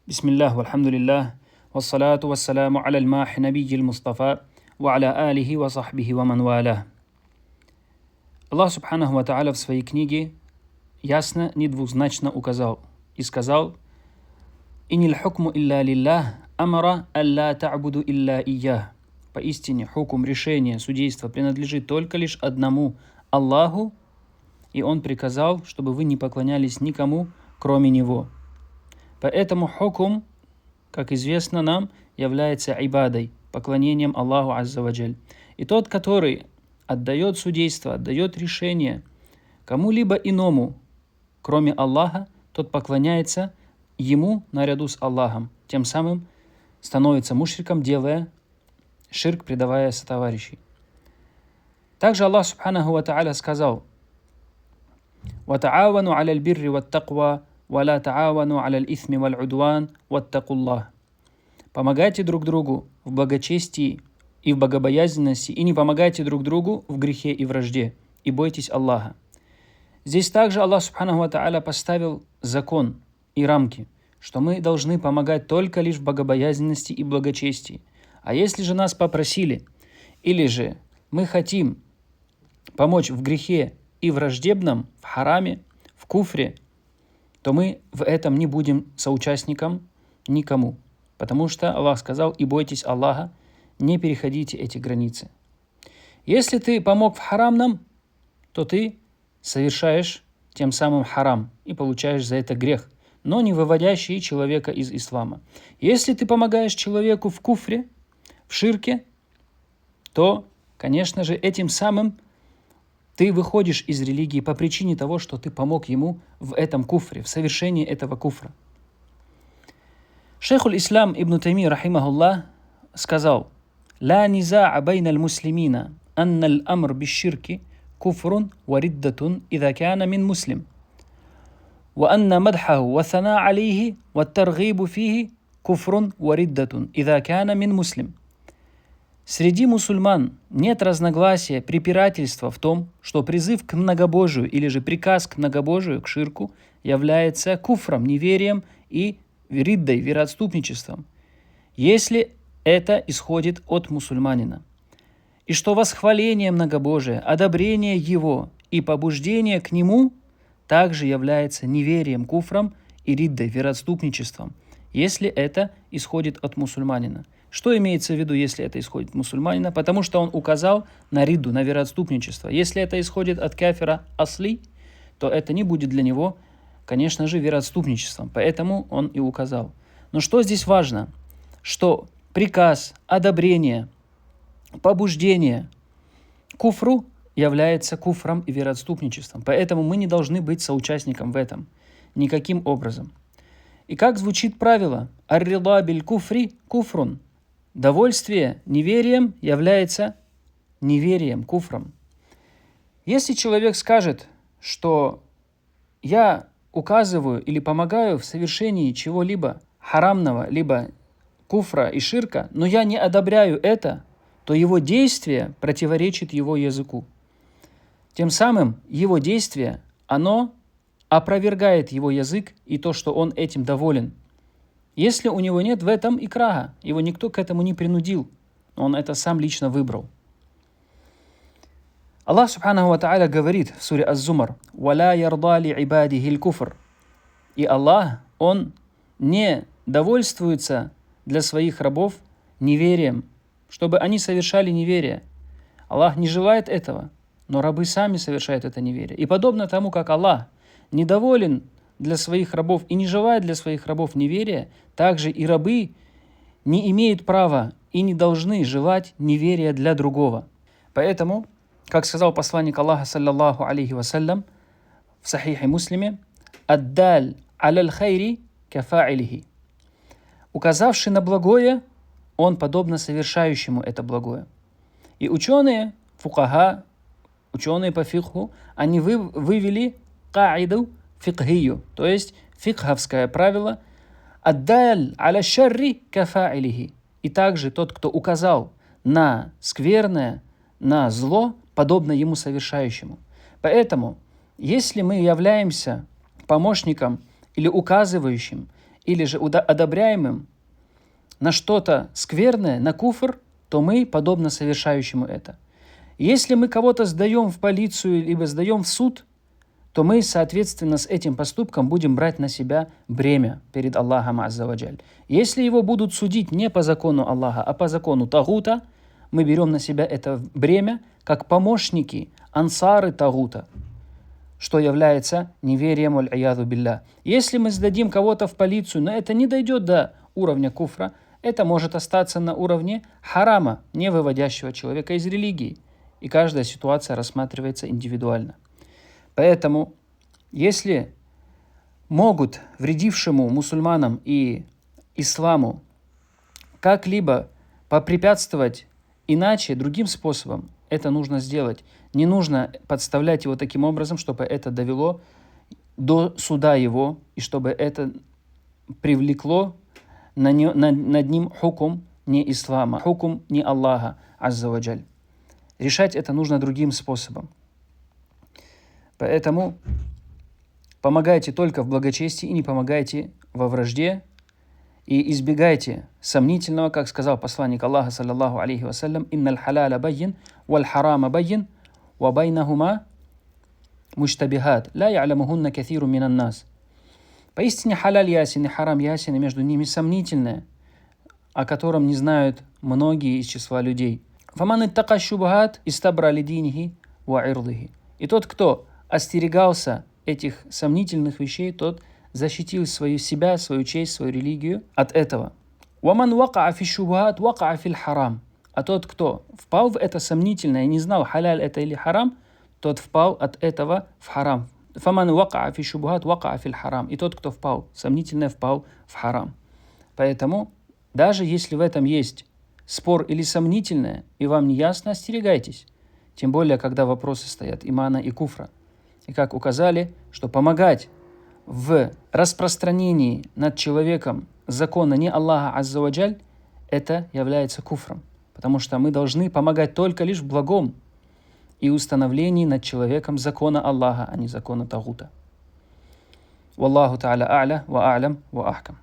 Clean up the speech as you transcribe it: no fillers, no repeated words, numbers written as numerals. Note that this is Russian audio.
Бисмиллах, вальхамдулиллах, вассалату вассаляму аля аль-махи набийи мустафа, ва аля алихи ва сахбихи ва ман валя. Аллах Субханаху ва Тааля в своей книге ясно, недвузначно указал и сказал: «Иниль хукму илля лиллах, амара алла та'буду илля иях». Поистине, хукум, решение, судейство принадлежит только лишь одному Аллаху, и Он приказал, чтобы вы не поклонялись никому, кроме Него. Поэтому хукум, как известно нам, является ибадой, поклонением Аллаху Азза ва Джаль. И тот, который отдает судейство, отдает решение кому-либо иному, кроме Аллаха, тот поклоняется ему наряду с Аллахом, тем самым становится мушриком, делая ширк, предавая сотоварищей. Также Аллах Субханаху ва Тааля сказал: «Вата'авану аля аль-бирри ват-таква, валя та'авану аля аль-исми валь-удван, ваттакуллах». Помогайте друг другу в благочестии и в богобоязненности, и не помогайте друг другу в грехе и вражде, и бойтесь Аллаха. Здесь также Аллах Субханаху ва Тааля поставил закон и рамки, что мы должны помогать только лишь в богобоязненности и благочестии. А если же нас попросили, или же мы хотим помочь в грехе и враждебном, в хараме, в куфре, то мы в этом не будем соучастником никому. Потому что Аллах сказал: «И бойтесь Аллаха, не переходите эти границы». Если ты помог в харамном, то ты совершаешь тем самым харам и получаешь за это грех, но не выводящий человека из ислама. Если ты помогаешь человеку в куфре, в ширке, то, конечно же, этим самым ты выходишь из религии по причине того, что ты помог ему в этом куфре, в совершении этого куфра. Шейхуль Ислам ибн Тайми, рахимахуллах, сказал: «Ла низа'a байна аль-муслимина, анна аль-амр биш-ширки куфрун ва риддатун иза кана мин муслим, ва анна мадхаху ва сана алейхи ва таргибу фихи куфрун ва риддатун иза кана мин муслим». Среди мусульман нет разногласия, препирательства в том, что призыв к многобожию или же приказ к многобожию, к ширку, является куфром, неверием и риддой, вероотступничеством, если это исходит от мусульманина. И что восхваление многобожия, одобрение его и побуждение к нему также является неверием, куфром и риддой, вероотступничеством, если это исходит от мусульманина. Что имеется в виду, если это исходит от мусульманина? Потому что он указал на ридду, на вероотступничество. Если это исходит от кафира асли, то это не будет для него, конечно же, вероотступничеством. Поэтому он и указал. Но что здесь важно? Что приказ, одобрение, побуждение куфру является куфром и вероотступничеством. Поэтому мы не должны быть соучастником в этом никаким образом. И как звучит правило? «Ар-рида биль-куфри куфрун». Довольствие неверием является неверием, куфром. Если человек скажет, что я указываю или помогаю в совершении чего-либо харамного, либо куфра и ширка, но я не одобряю это, то его действие противоречит его языку. Тем самым его действие, оно опровергает его язык и то, что он этим доволен. Если у него нет в этом икраха, его никто к этому не принудил, он это сам лично выбрал. Аллах Субханаху ва Тааля говорит в суре Аз-Зумар: «Валя ярда ли ибадихи аль-куфр». И Аллах, Он не довольствуется для своих рабов неверием, чтобы они совершали неверие. Аллах не желает этого, но рабы сами совершают это неверие. И подобно тому, как Аллах недоволен для своих рабов и не желает для своих рабов неверия, также и рабы не имеют права и не должны желать неверия для другого. Поэтому, как сказал посланник Аллаха, саллаллаху алейхи вассалям, в сахихе Муслиме: «Аддаль аляль хайри кафа'илихи». Указавший на благое, он подобно совершающему это благое. И ученые, фукаха, ученые по фикху, они вывели каиду фикхию, то есть фикховское правило: «Аддаль аля шарри кафа'илихи». И также тот, кто указал на скверное, на зло, подобно ему совершающему. Поэтому, если мы являемся помощником или указывающим или же одобряем им на что-то скверное, на куфр, то мы подобно совершающему это. Если мы кого-то сдаем в полицию, либо сдаем в суд, то мы, соответственно, с этим поступком будем брать на себя бремя перед Аллахом Азза ва Джаль. Если его будут судить не по закону Аллаха, а по закону Тагута, мы берем на себя это бремя как помощники, ансары Тагута, что является неверием аль-аяду билля. Если мы сдадим кого-то в полицию, но это не дойдет до уровня куфра, это может остаться на уровне харама, не выводящего человека из религии. И каждая ситуация рассматривается индивидуально. Поэтому, если могут вредившему мусульманам и исламу как-либо попрепятствовать иначе, другим способом, это нужно сделать. Не нужно подставлять его таким образом, чтобы это довело до суда его, и чтобы это привлекло над ним хукум не ислама, хукум не Аллаха Азза ва Джаль. Решать это нужно другим способом. Поэтому помогайте только в благочестии и не помогайте во вражде, и избегайте сомнительного, как сказал посланник Аллаха, саллаллаху алейхи вассалям, «Инналь халяля байин, валь харама байин, ва байнахума муштабихат, ла я'лямухунна каthиру минан нас». Поистине халяль ясен и харам ясен, и между ними сомнительное, о котором не знают многие из числа людей. «Фаман иттака шубхат истабра лидинихи ва ирдихи». И тот, кто остерегался этих сомнительных вещей, тот защитил себя, свою честь, свою религию от этого. «Ваман вакаа фи шубхат вакаа фил харам». А тот, кто впал в это сомнительное и не знал, халяль это или харам, тот впал от этого в харам. «Фаман вакаа фи шубхат вакаа фил харам». И тот, кто впал, сомнительное впал в харам. Поэтому, даже если в этом есть спор или сомнительное, и вам не ясно, остерегайтесь. Тем более, когда вопросы стоят имана и куфра. И как указали, что помогать в распространении над человеком закона не Аллаха Азза ва Джаль, это является куфром. Потому что мы должны помогать только лишь в благом и установлении над человеком закона Аллаха, а не закона Тагута. Валлаху та'аля а'ля ва а'лям ва ахкам.